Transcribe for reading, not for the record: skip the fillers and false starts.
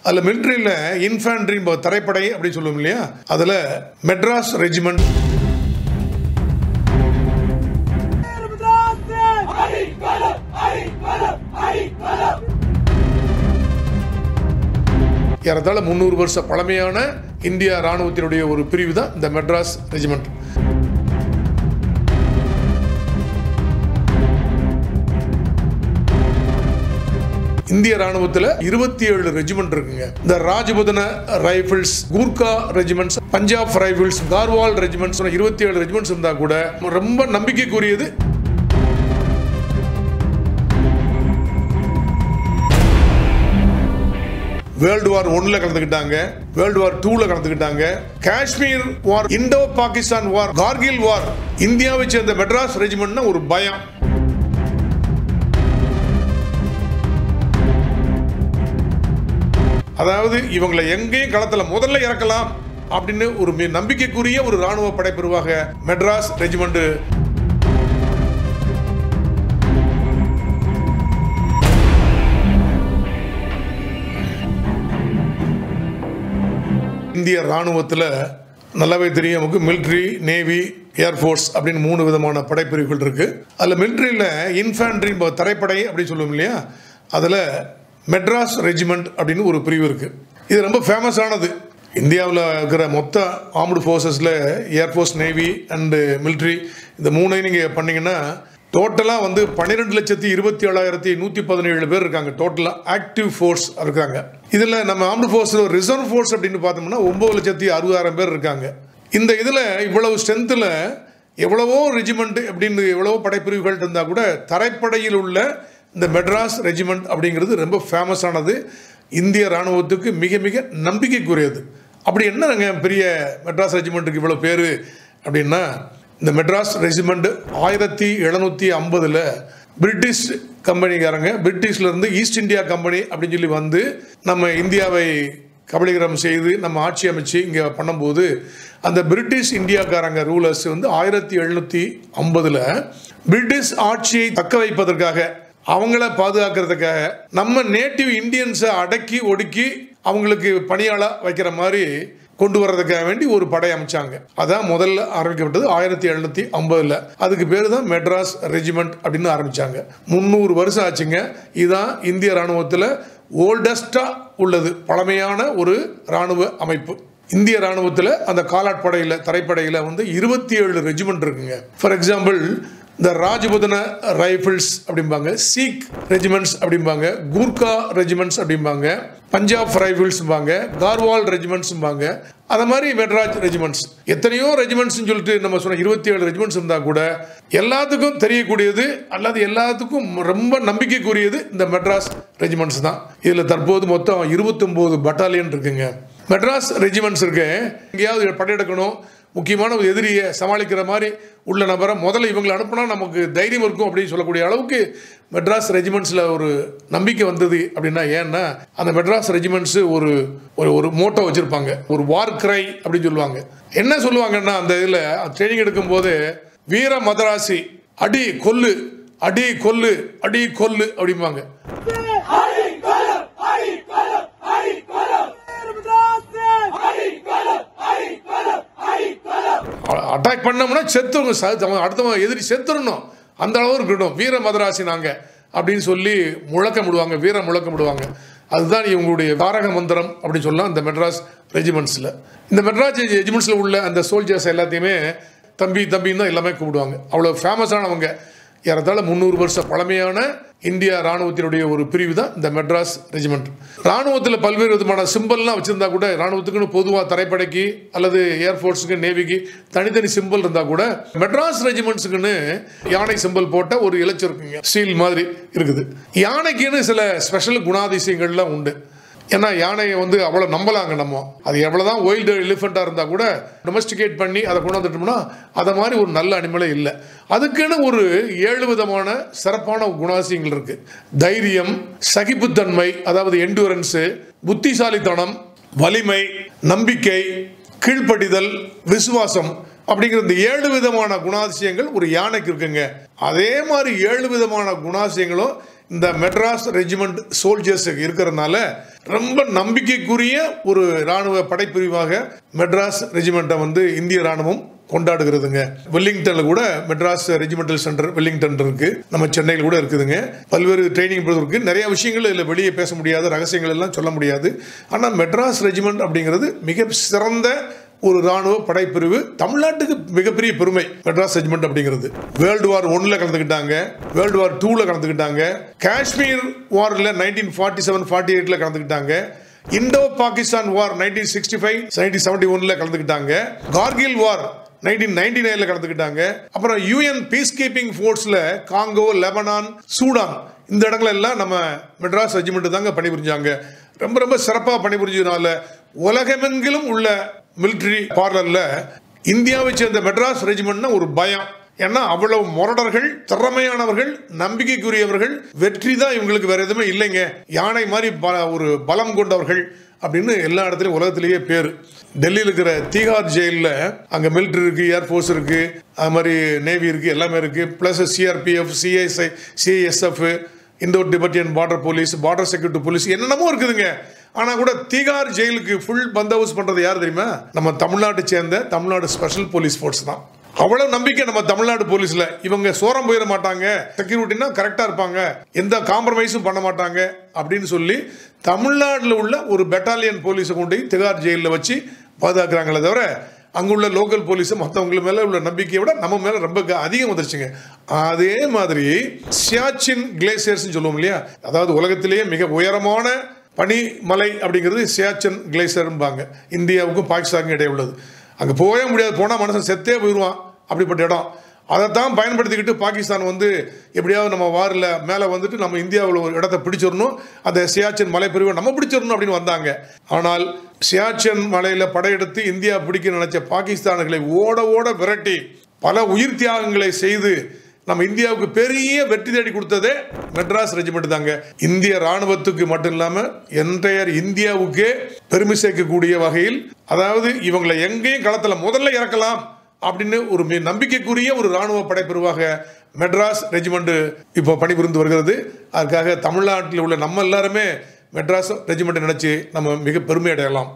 அதில் மிலிட்ரியில் இன்ஃபேண்ட்ரி தரைப்படை அப்படின்னு சொல்லுவோம் இல்லையா, அதில் மெட்ராஸ் ரெஜிமெண்ட். ஏறத்தாழ 300 வருஷ பழமையான இந்திய ராணுவத்தினுடைய ஒரு பிரிவு தான் இந்த மெட்ராஸ் ரெஜிமெண்ட். இந்திய ராணுவத்தில் 27 ரெஜிமெண்ட் இருக்குங்க. இந்த Rajputana rifles, Gurkha regiments, Punjab rifles, Garhwal regiments 27 regiments இருந்தா கூட ரொம்ப நம்பிக்கைக்குரியது வேர்ல்டு வார் 1ல கலந்துக்கிட்டாங்க, வேர்ல்டு வார் 2ல கலந்துக்கிட்டாங்க, காஷ்மீர் வார், இந்தோ பாகிஸ்தான் வார், கார்கில் வார். இந்தியாவை சேர்ந்த மெட்ராஸ் ரெஜிமெண்ட்னா ஒரு பயம். அதாவது இவங்களை எங்கேயும் களத்தில் முதல்ல இறக்கலாம் அப்படின்னு ஒரு நம்பிக்கைக்குரிய ஒரு ராணுவ படைப்பிரிவாக மெட்ராஸ் ரெஜிமெண்ட். இந்திய ராணுவத்தில் நல்லாவே தெரியும் நமக்கு மிலிட்ரி, நேவி, ஏர்ஃபோர்ஸ் அப்படின்னு 3 விதமான படைப்பிரிவுகள் இருக்கு. அதில் மிலிட்ரியில் இன்ஃபேண்ட்ரி தரைப்படை அப்படின்னு சொல்லுவோம் இல்லையா, அதில் மெட்ராஸ் ரெஜிமெண்ட் அப்படின்னு ஒரு பிரிவு இருக்குது. இது ரொம்ப ஃபேமஸானது. இந்தியாவில் இருக்கிற மொத்த ஆர்ம்டு ஃபோர்ஸஸில் ஏர்ஃபோர்ஸ், நேவி அண்டு மிலிட்ரி இந்த 3ஐயும் நீங்கள் பண்ணிங்கன்னா டோட்டலாக 12,27,117 பேர் இருக்காங்க. டோட்டலாக ஆக்டிவ் ஃபோர்ஸ் இருக்காங்க. இதில் நம்ம ஆர்ம்டு ஃபோர்ஸில் ரிசர்வ் ஃபோர்ஸ் அப்படின்னு பார்த்தோம்னா 9,60,000 பேர் இருக்காங்க. இந்த இதில் இவ்வளவு ஸ்ட்ரென்த்தில் எவ்வளவோ ரெஜிமெண்ட் அப்படின்னு எவ்வளவோ படைப்பிரிவுகள் இருந்தால் கூட தரைப்படையில் உள்ள இந்த மெட்ராஸ் ரெஜிமெண்ட் அப்படிங்கிறது ரொம்ப ஃபேமஸானது. இந்திய ராணுவத்துக்கு மிக மிக நம்பிக்கைக்குரியது. அப்படி என்னங்க பெரிய மெட்ராஸ் ரெஜிமெண்ட்டுக்கு இவ்வளோ பேர் அப்படின்னா, இந்த மெட்ராஸ் ரெஜிமெண்ட் 1750 பிரிட்டிஷ் கம்பெனிக்காரங்க பிரிட்டிஷ்லேருந்து ஈஸ்ட் இந்தியா கம்பெனி அப்படின்னு சொல்லி வந்து நம்ம இந்தியாவை கபலீகரம் செய்து நம்ம ஆட்சி அமைச்சு இங்கே பண்ணும்போது அந்த பிரிட்டிஷ் இந்தியாக்காரங்க ரூலர்ஸ் 1750 பிரிட்டிஷ் ஆட்சியை தக்க வைப்பதற்காக, அவங்கள பாதுகாக்கிறதுக்காக நம்ம நேட்டிவ் இந்தியன்ஸை அடக்கி ஒடுக்கி அவங்களுக்கு பணியாளர் வைக்கிற மாதிரி கொண்டு வர்றதுக்காக வேண்டி ஒரு படை அமைச்சாங்க. அதான் முதல்ல ஆரம்பிக்கப்பட்டது 1750. அதுக்கு பேர் தான் மெட்ராஸ் ரெஜிமெண்ட் அப்படின்னு ஆரம்பிச்சாங்க. 300 வருஷம் ஆச்சுங்க. இதுதான் இந்திய ராணுவத்தில் ஓல்டஸ்டா உள்ளது பழமையான ஒரு ராணுவ அமைப்பு. இந்திய ராணுவத்தில் அந்த காலாட்படையில் தரைப்படையில் 27 ரெஜிமெண்ட் இருக்குங்க. ஃபார் எக்ஸாம்பிள் இந்த ராஜபுதன ரைபிள்ஸ் அப்படிம்பாங்க, சீக் ரெஜிமெண்ட்ஸ் அப்படிம்பாங்க, கூர்கா ரெஜிமெண்ட்ஸ் அப்படிம்பாங்க, பஞ்சாப் ரைபிள்ஸ்பாங்க, கார்வால் ரெஜிமெண்ட்ஸ்பாங்க. அந்த மாதிரி மெட்ராஸ் ரெஜிமெண்ட்ஸ் எத்தனையோ ரெஜிமெண்ட்ஸ் சொல்லிட்டு நம்ம சொன்ன 27 ரெஜிமெண்ட்ஸ் இருந்தால் கூட எல்லாத்துக்கும் தெரியக்கூடியது அல்லது எல்லாத்துக்கும் ரொம்ப நம்பிக்கைக்குரியது இந்த மெட்ராஸ் ரெஜிமெண்ட்ஸ் தான். இதில் தற்போது மொத்தம் 29 பட்டாலியன் இருக்குங்க. மெட்ராஸ் ரெஜிமெண்ட்ஸ் இருக்கு. எங்கேயாவது படையெடுக்கணும், முக்கியமான ஒரு எதிரியை சமாளிக்கிற மாதிரி உள்ள நபரை முதல்ல இவங்களை அனுப்புனா நமக்கு தைரியம் இருக்கும் அப்படின்னு சொல்லக்கூடிய அளவுக்கு மெட்ராஸ் ரெஜிமெண்ட்ஸில் ஒரு நம்பிக்கை வந்தது. அப்படின்னா ஏன்னா அந்த மெட்ராஸ் ரெஜிமெண்ட்ஸு ஒரு ஒரு மோட்டோ வச்சுருப்பாங்க, ஒரு வார் கிரை அப்படின்னு சொல்லுவாங்க. என்ன சொல்லுவாங்கன்னா அந்த இதில் ட்ரைனிங் எடுக்கும்போது வீர மதராசி, அடி கொல்லு, அடி கொல்லு, அடி கொல்லு அப்படிம்பாங்க. அட்டாக் பண்ணோம்னா செத்துருங்க, அடுத்தவங்க எதிரி செத்துடணும், அந்த அளவு இருக்கட்டும், வீர மதராசி நாங்கள் அப்படின்னு சொல்லி முழக்கமிடுவாங்க, வீர முழக்கமிடுவாங்க. அதுதான் இவங்களுடைய தாரக மந்திரம் அப்படின்னு சொல்லலாம். இந்த மெட்ராஸ் ரெஜிமெண்ட்ஸில் இந்த மெட்ராஸ் ரெஜிமெண்ட்ஸில் உள்ள அந்த சோல்ஜர்ஸ் எல்லாத்தையுமே தம்பி தம்பின்னு தான் எல்லாமே கூப்பிடுவாங்க. அவ்வளோ ஃபேமஸானவங்க. ஏறத்தாழ 300 வருஷ பழமையான இந்திய ராணுவத்தினுடைய ஒரு பிரிவு தான் இந்த மெட்ராஸ் ரெஜிமெண்ட். ராணுவத்தில் பல்வேறு விதமான சிம்பிள்லாம் வச்சுருந்தா கூட, ராணுவத்துக்குன்னு பொதுவாக தரைப்படைக்கு அல்லது ஏர்ஃபோர்ஸுக்கு, நேவிக்கு தனித்தனி சிம்பிள் இருந்தால் கூட மெட்ராஸ் ரெஜிமெண்ட்ஸுக்குன்னு யானை சிம்பிள் போட்ட ஒரு இலச்சு இருக்குங்க, ஸ்டீல் மாதிரி இருக்குது. யானைக்குன்னு சில ஸ்பெஷல் குணாதிசயங்கள்லாம் உண்டு. ஏன்னா யானையை அவ்வளோ நம்பலாங்க நம்ம. அது எவ்வளோதான் ஒயில்டு எலிஃபெண்ட்டாக இருந்தால் கூட டொமஸ்டிகேட் பண்ணி அதை கொண்டாந்துட்டோம்னா அதை மாதிரி ஒரு நல்ல அனிமலே இல்லை. அதுக்குன்னு ஒரு 7 விதமான சிறப்பான குணாதிசயங்கள் இருக்குது. தைரியம், சகிப்புத்தன்மை, அதாவது என்டூரன்ஸு, புத்திசாலித்தனம், வலிமை, நம்பிக்கை, கீழ்ப்படிதல், விசுவாசம் அப்படிங்கிற இந்த 7 விதமான குணாதிசயங்கள் ஒரு யானைக்கு இருக்குங்க. அதே மாதிரி 7 விதமான குணாதிசயங்களும் இந்த மெட்ராஸ் ரெஜிமெண்ட் சோல்ஜர்ஸ் இருக்கிறதுனால ரொம்ப நம்பிக்கைக்குரிய ஒரு இராணுவ படைப்பிரிவாக மெட்ராஸ் ரெஜிமெண்ட்டை வந்து இந்திய இராணுவம் கொண்டாடுகிறதுங்க. வெல்லிங்டன்ல கூட மெட்ராஸ் ரெஜிமெண்டல் சென்டர் வெல்லிங்டன் இருக்கு, நம்ம சென்னையில் கூட இருக்குதுங்க. பல்வேறு ட்ரைனிங் இருக்கு. நிறைய விஷயங்கள் இதில் வெளியே பேச முடியாது, ரகசியங்கள் எல்லாம் சொல்ல முடியாது. ஆனால் மெட்ராஸ் ரெஜிமெண்ட் அப்படிங்கிறது மிக சிறந்த ஒரு ராணுவ படைப்பிரிவு, தமிழ்நாட்டுக்கு மிகப்பெரிய பெருமை மெட்ராஸ் ரெஜிமெண்ட் அப்படிங்கிறது. வேர்ல்டு வார் 1 கலந்துக்கிட்டாங்க, வேர்ல்டு வார் 2 கலந்துக்கிட்டாங்க, காஷ்மீர் வார்ல 1947-48 கலந்துக்கிட்டாங்க, இந்தோ பாகிஸ்தான் வார் 1965-1971 கலந்துக்கிட்டாங்க, கார்கில் வார் 1999 கலந்துக்கிட்டாங்க. அப்புறம் யூஎன் பீஸ் கீப்பிங் ஃபோர்ஸ்ல காங்கோ, லெபனான், சூடான் இந்த இடங்கள் எல்லாம் நம்ம மெட்ராஸ் ரெஜிமெண்ட் தாங்க பணிபுரிஞ்சாங்க. ரொம்ப ரொம்ப சிறப்பாக பணிபுரிஞ்சதுனால உலகமெங்கிலும் உள்ள மிலிட்டரி பார்லர்ல இந்தியாவை சேர்ந்த மெட்ராஸ் ரெஜிமெண்ட்னா ஒரு பயம். ஏன்னா அவ்வளவு முரடர்கள், திறமையானவர்கள், நம்பிக்கைக்குரியவர்கள், வெற்றி தான் இவங்களுக்கு வேற எதுவுமே இல்லைங்க, யானை மாதிரி ஒரு பலம் கொண்டவர்கள் அப்படின்னு எல்லா இடத்துலையும் உலகத்திலேயே பேர். டெல்லியில் இருக்கிற தீகார் ஜெயிலில் அங்கே மிலிட்ரி இருக்கு, ஏர்ஃபோர்ஸ் இருக்கு, அது மாதிரி நேவி இருக்கு, எல்லாமே இருக்கு. Plus CRPF, CISI, CISF, Indo Tibetan border police, border security police, என்னென்னமோ இருக்குதுங்க. ஆனால் கூட தீகார் ஜெயிலுக்கு ஃபுல் பந்தோபஸ்த் பண்ணுறது யார் தெரியுமா? நம்ம தமிழ்நாட்டை சேர்ந்த தமிழ்நாடு ஸ்பெஷல் போலீஸ் ஃபோர்ஸ் தான். அவ்வளவு நம்பிக்கை நம்ம தமிழ்நாடு போலீஸ்ல. இவங்க சோரம் போயிட மாட்டாங்க, செக்யூரிட்டினா கரெக்டா இருப்பாங்க, எந்த காம்ப்ரமைஸும் பண்ண மாட்டாங்க அப்படின்னு சொல்லி தமிழ்நாட்டில் உள்ள ஒரு பெட்டாலியன் போலீஸை கொண்டு திகார் ஜெயிலில் வச்சு பாதுகாக்கிறாங்களே தவிர அங்குள்ள லோக்கல் போலீஸ் மற்றவங்க மேல உள்ள நம்பிக்கையை விட நம்ம மேல ரொம்ப அதிகம் வந்துருச்சுங்க. அதே மாதிரி சியாச்சின் கிளேசியர்ஸ் சொல்லுவோம் இல்லையா, அதாவது உலகத்திலேயே மிக உயரமான பனிமலை அப்படிங்கிறது சியாச்சின் கிளேசியர்பாங்க. இந்தியாவுக்கும் பாகிஸ்தானுக்கும் இடையே உள்ளது. அங்கே போகவே முடியாது, போனால் மனுஷன் செத்தே போயிடுவான் அப்படிப்பட்ட இடம். அதைத்தான் பயன்படுத்திக்கிட்டு பாகிஸ்தான் வந்து எப்படியாவது நம்ம வாரில் மேலே வந்துட்டு நம்ம இந்தியாவில் ஒரு இடத்தை பிடிச்சிடணும், அந்த சியாச்சின் மலைப்பிரிவை நம்ம பிடிச்சிடணும் அப்படின்னு வந்தாங்க. ஆனால் சியாச்சின் மலையில் படையெடுத்து இந்தியா பிடிக்க நினைச்ச பாகிஸ்தானிகளை ஓட ஓட விரட்டி பல உயிர் தியாகங்களை செய்து நம்ம இந்தியாவுக்கு பெரிய வெற்றி தேடி கொடுத்ததே மெட்ராஸ் ரெஜிமெண்ட் தாங்க. இந்திய ராணுவத்துக்கு மட்டும் இல்லாமல் என்டையர் இந்தியாவுக்கே பெருமை சேர்க்கக்கூடிய வகையில், அதாவது இவங்களை எங்கேயும் களத்தில் முதல்ல இறக்கலாம் அப்படின்னு ஒரு நம்பிக்கைக்குரிய ஒரு ராணுவ படைப்பிரிவாக மெட்ராஸ் ரெஜிமெண்ட் இப்போ பணிபுரிந்து வருகிறது. அதுக்காக தமிழ்நாட்டில் உள்ள நம்ம எல்லாருமே மெட்ராஸ் ரெஜிமெண்ட் நினைச்சு நம்ம மிக பெருமை அடையலாம்.